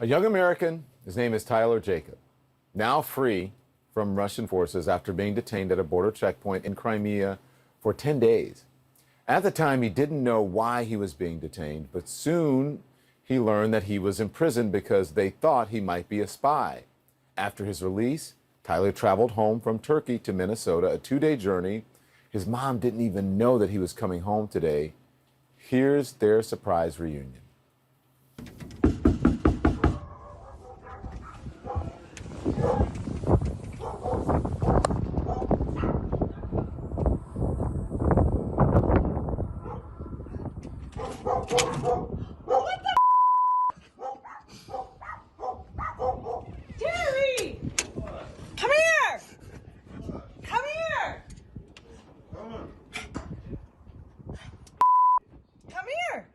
A young American, his name is Tyler Jacob, now free from Russian forces after being detained at a border checkpoint in Crimea for 10 days. At the time, he didn't know why he was being detained, but soon he learned that he was imprisoned because they thought he might be a spy. After his release, Tyler traveled home from Turkey to Minnesota, a 2-day journey. His mom didn't even know that he was coming home today. Here's their surprise reunion. Terry! Come here! Come here! Come here!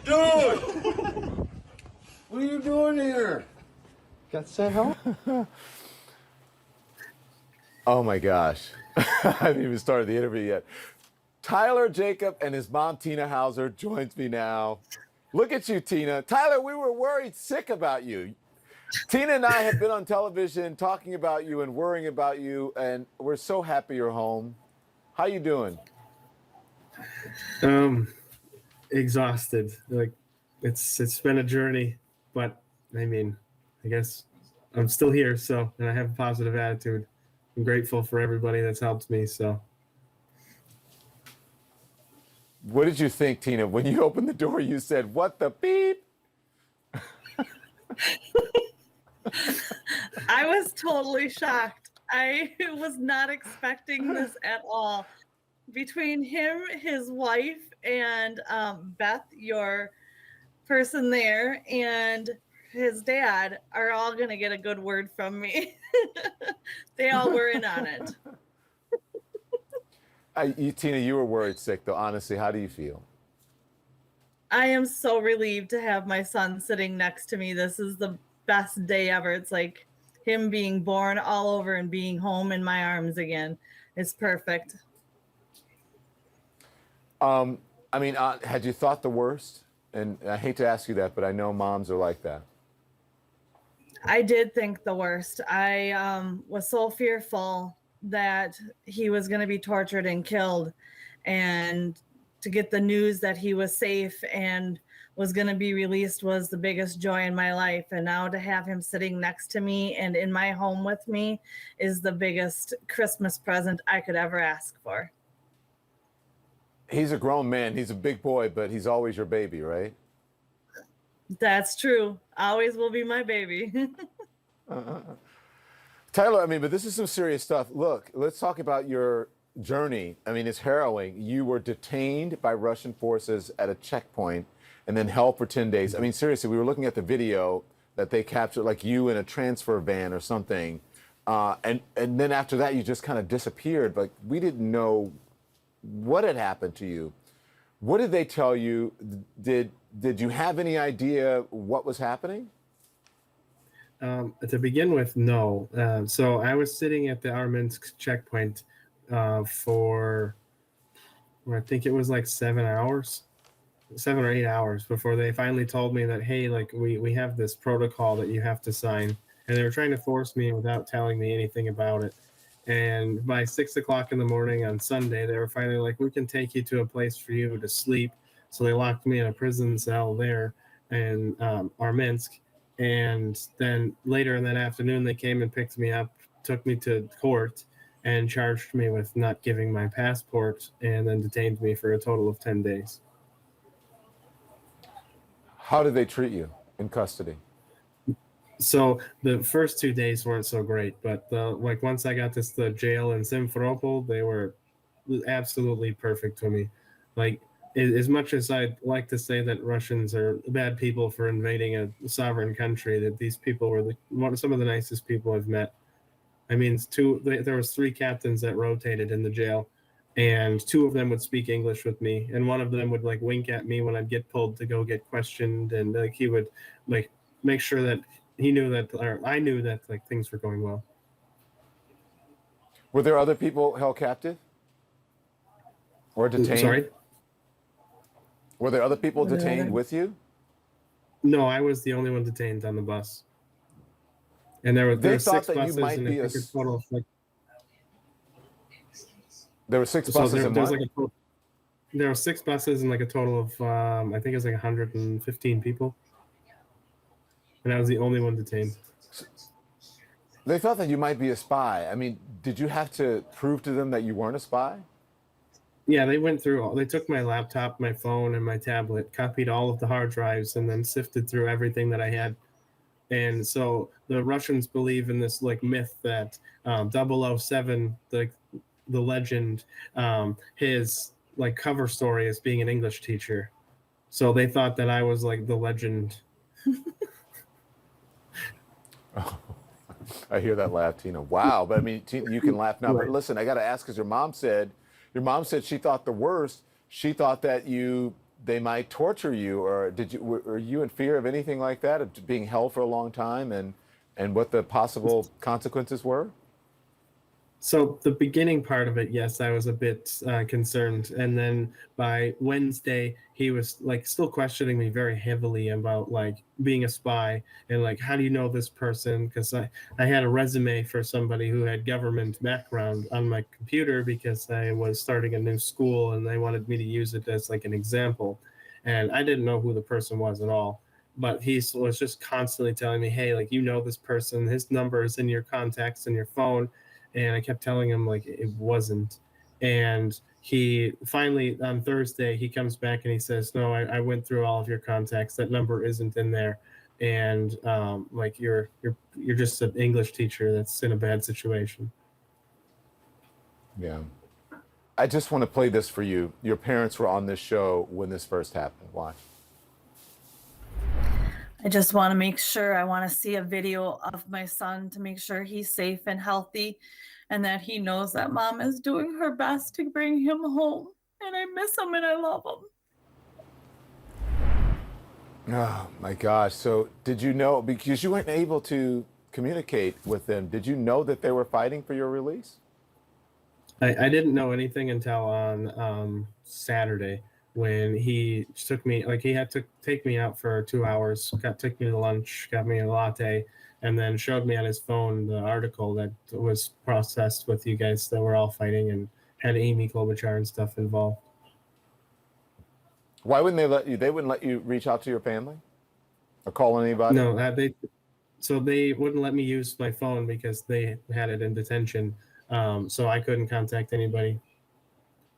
Dude! What are you doing here? Got sent home? Oh my gosh. I haven't even started the interview yet. Tyler Jacob and his mom, Tina Hauser, joins me now. Look at you, Tina. Tyler, we were worried sick about you. Tina and I have been on television talking about you and worrying about you, and we're so happy you're home. How you doing? Exhausted. Like it's been a journey, but I mean, I guess I'm still here, so and I have a positive attitude. I'm grateful for everybody that's helped me, so What did you think, Tina? When you opened the door, you said, "What the beep?" I was totally shocked. I was not expecting this at all. Between him, his wife, and Beth, your person there, and his dad are all going to get a good word from me. They all were in on it. Tina, you were worried sick, though. Honestly, how do you feel? I am so relieved to have my son sitting next to me. This is the best day ever. It's like him being born all over and being home in my arms again. It's perfect. I mean, had you thought the worst? And I hate to ask you that, but I know moms are like that. I did think the worst. I was so fearful that he was going to be tortured and killed. And to get the news that he was safe and was going to be released was the biggest joy in my life. And now to have him sitting next to me and in my home with me is the biggest Christmas present I could ever ask for. He's a grown man. He's a big boy, but he's always your baby, right? That's true. Always will be my baby. Tyler, I mean, but this is some serious stuff. Look, let's talk about your journey. I mean, it's harrowing. You were detained by Russian forces at a checkpoint and then held for 10 days. I mean, seriously, we were looking at the video that they captured, like you in a transfer van or something. And then after that, you just kind of disappeared. Like, we didn't know what had happened to you. What did they tell you? Did you have any idea what was happening? to begin with, no. So I was sitting at the Arminsk checkpoint for, I think it was like 7 hours, 7 or 8 hours before they finally told me that, hey, like we have this protocol that you have to sign. And they were trying to force me without telling me anything about it. And by 6 o'clock in the morning on Sunday, they were finally like, we can take you to a place for you to sleep. So they locked me in a prison cell there in Arminsk. And then later in that afternoon, they came and picked me up, took me to court, and charged me with not giving my passport, and then detained me for a total of 10 days. How did they treat you in custody? So the first 2 days weren't so great, but like once I got to the jail in Simferopol, they were absolutely perfect to me. Like as much as I'd like to say that Russians are bad people for invading a sovereign country, that these people were some of the nicest people I've met. I mean, there was 3 captains that rotated in the jail, and 2 of them would speak English with me, and one of them would like wink at me when I'd get pulled to go get questioned, and like he would like make sure that he knew that, or I knew that like things were going well. Were there other people held captive or detained? Sorry? Were there other people detained with you? No, I was the only one detained on the bus. And there They were thought 6 that you buses, might and be I a think a s- total of like There were 6 so buses in there was what? like there were 6 buses and like a total of I think it was like 115 people, and I was the only one detained. They thought that you might be a spy. I mean, did you have to prove to them that you weren't a spy? Yeah, they went through all. They took my laptop, my phone, and my tablet, copied all of the hard drives, and then sifted through everything that I had. And so the Russians believe in this like myth that 007, the legend, his like cover story is being an English teacher. So they thought that I was like the legend. I hear that laugh, Tina. Wow, but I mean, you can laugh now. But Right. listen, I got to ask because your mom said she thought the worst. She thought that they might torture you, or were you in fear of anything like that, of being held for a long time, and what the possible consequences were? So the beginning part of it, yes, I was a bit concerned, and then by Wednesday, he was like still questioning me very heavily about like being a spy and like how do you know this person? Because I had a resume for somebody who had government background on my computer because I was starting a new school and they wanted me to use it as like an example, and I didn't know who the person was at all. But he was just constantly telling me, "Hey, like you know this person. His number is in your contacts in your phone." And I kept telling him like it wasn't. And he finally on Thursday he comes back and he says, "No, I went through all of your contacts. That number isn't in there, and like you're just an English teacher that's in a bad situation." Yeah. I just want to play this for you. Your parents were on this show when this first happened. Watch. I just want to make sure, I want to see a video of my son to make sure he's safe and healthy and that he knows that mom is doing her best to bring him home. And I miss him and I love him. Oh my gosh. So did you know, because you weren't able to communicate with them, did you know that they were fighting for your release? I didn't know anything until on Saturday when he took me, like he had to take me out for 2 hours, took me to lunch, got me a latte, and then showed me on his phone the article that was processed with you guys that were all fighting and had Amy Klobuchar and stuff involved. Why wouldn't they let you? They wouldn't let you reach out to your family or call anybody? No, they wouldn't let me use my phone because they had it in detention, so I couldn't contact anybody.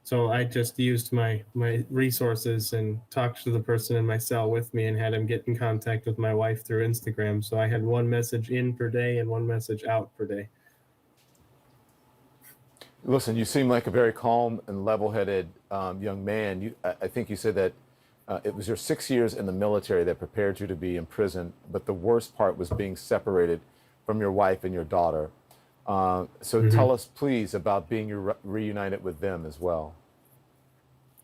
So I just used my resources and talked to the person in my cell with me and had him get in contact with my wife through Instagram. So I had one message in per day and one message out per day. Listen, you seem like a very calm and level-headed young man. I think you said that it was your 6 years in the military that prepared you to be in prison, but the worst part was being separated from your wife and your daughter. So tell us, please, about being reunited with them as well.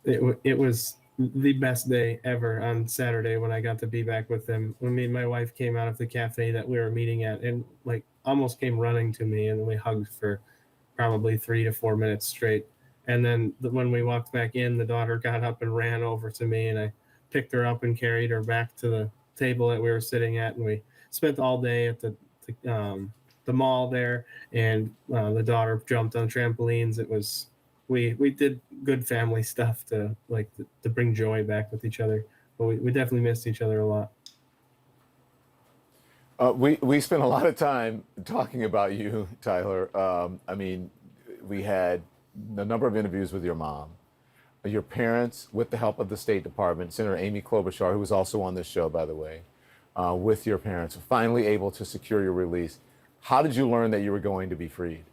It was the best day ever on Saturday when I got to be back with them. When me and my wife came out of the cafe that we were meeting at and like almost came running to me and we hugged for probably 3 to 4 minutes straight. And then when we walked back in, the daughter got up and ran over to me and I picked her up and carried her back to the table that we were sitting at. And we spent all day at the mall there, and the daughter jumped on trampolines. It was we did good family stuff to like to bring joy back with each other, but we definitely missed each other a lot. We spent a lot of time talking about you, Tyler. I mean, we had a number of interviews with your mom, your parents, with the help of the State Department, Senator Amy Klobuchar, who was also on this show, by the way, with your parents, finally able to secure your release. How did you learn that you were going to be freed?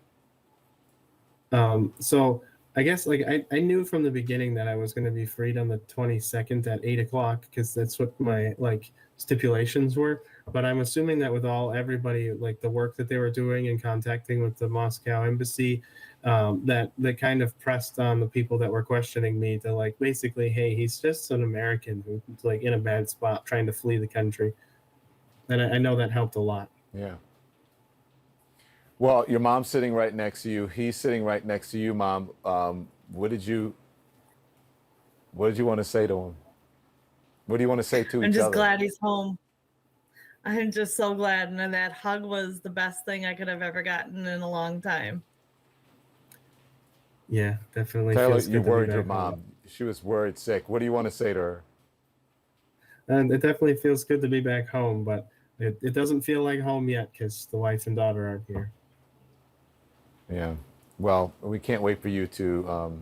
So I guess like I knew from the beginning that I was going to be freed on the 22nd at 8 o'clock because that's what my like stipulations were. But I'm assuming that with everybody, like the work that they were doing and contacting with the Moscow embassy, that kind of pressed on the people that were questioning me to like basically, hey, he's just an American who's like in a bad spot trying to flee the country. And I know that helped a lot. Yeah. Well, your mom's sitting right next to you. He's sitting right next to you, Mom. What did you want to say to him? What do you want to say to I'm each just other? glad he's home. I'm just so glad. And that hug was the best thing I could have ever gotten in a long time. Yeah, definitely Taylor, feels good you to be worried your back home. mom. She was worried sick. What do you want to say to her? And it definitely feels good to be back home, but it doesn't feel like home yet because the wife and daughter aren't here. Yeah. Well, we can't wait for you to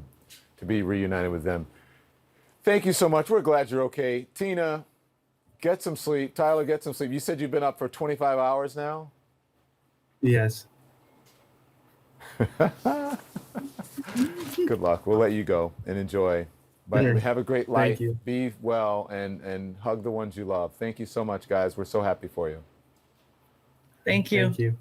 be reunited with them. Thank you so much. We're glad you're okay. Tina, get some sleep. Tyler, get some sleep. You said you've been up for 25 hours now? Yes. Good luck. We'll let you go and enjoy. But Sure. have a great life. you. Be well and hug the ones you love. Thank you so much, guys. We're so happy for you. Thank you. Thank you.